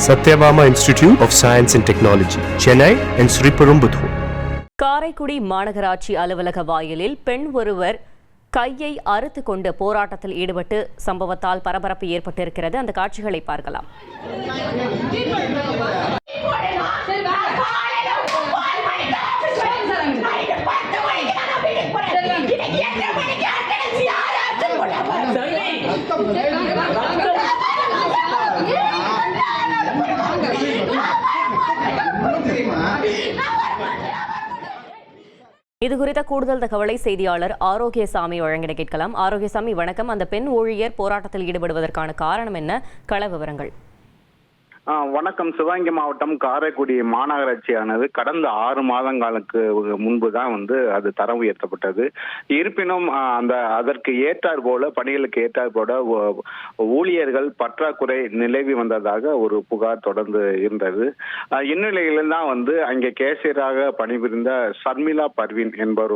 Satyabama Institute of Science and Technology, Chennai and Sriperumbudur. Karaikudi மாநகராட்சி அலுவலக வாயிலில் பெண் ஒருவர் கையை அறுத்து கொண்டு போராட்டத்தில் ஈடுபட்டு சம்பவத்தால் பரபரப்பு ஏற்பட்டிருக்கிறது. அந்த காட்சிகளை பார்க்கலாம். இது குறித்த கூடுதல் தகவலை செய்தியாளர் ஆரோக்கியசாமி வழங்கிட கேட்கலாம். ஆரோக்கியசாமி வணக்கம். அந்த பெண் ஊழியர் போராட்டத்தில் ஈடுபடுவதற்கான காரணம் என்ன? கள விவரங்கள். வணக்கம். சிவகங்கை மாவட்டம் காரைக்குடி மாநகராட்சியானது கடந்த 6 மாதங்களுக்கு முன்பு தான் அது தரம் உயர்த்தப்பட்டது. இருப்பினும் அதற்கு ஏற்றார் போல பணிகளுக்கு ஏற்றார் போல ஊழியர்கள் பற்றாக்குறை நிலவி வந்ததாக ஒரு புகார் தொடர்ந்து இருந்தது. இந்நிலையில்தான் அங்கே கேசியராக பணிபுரிந்த சர்மிளா பர்வீன் என்பவர்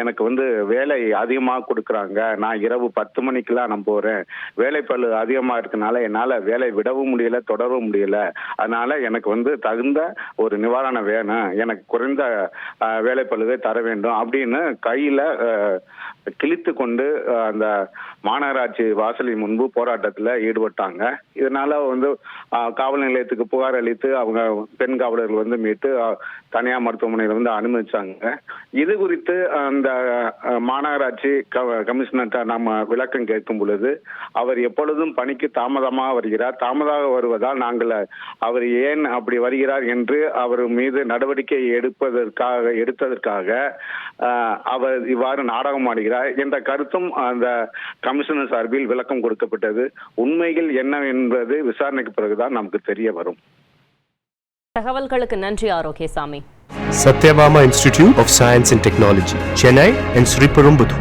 எனக்கு வேலை அதிகமாக கொடுக்குறாங்க, நான் இரவு 10 மணிக்கெல்லாம் நான் போறேன், வேலைப்பளு அதிகமாக இருக்கனால என்னால் வேலை விடவும் முடியல, தொடரவும் முடியல, அதனால எனக்கு தகுந்த ஒரு நிவாரணம் வேணும், எனக்கு குறைந்த வேலைப்பளுவை தர வேண்டும் அப்படின்னு கையில கிழித்து கொண்டு அந்த மாநகராட்சி வாசலின் முன்பு போராட்டத்தில் ஈடுபட்டாங்க. இதனால காவல் நிலையத்துக்கு புகார் அளித்து அவங்க பெண் காவலர்கள் மீட்டு தனியார் மருத்துவமனையில் அனுமதிச்சாங்க. இது குறித்து அந்த மாநகராட்சி கமிஷனர்கிட்ட நம்ம விளக்கம் கேட்கும் பொழுது அவர் எப்பொழுதும் பணிக்கு தாமதமாக வருகிறார், தாமதமாக வருவதால் நாங்கள் அவர் ஏன் அப்படி வருகிறார் என்று அவர் மீது நடவடிக்கை எடுத்ததற்காக அவர் இவ்வாறு நாடகம் ஆடுகிறார் என்ற கருத்தும் அந்த கமிஷனர் சார்பில் விளக்கம் கொடுக்கப்பட்டது. உண்மைகள் என்ன என்பது விசாரணைக்கு பிறகுதான் நமக்கு தெரிய வரும். தகவல்களுக்கு நன்றி Arokiasamy. Satyabama Institute of Science and Technology, Chennai and Sriperumbudur.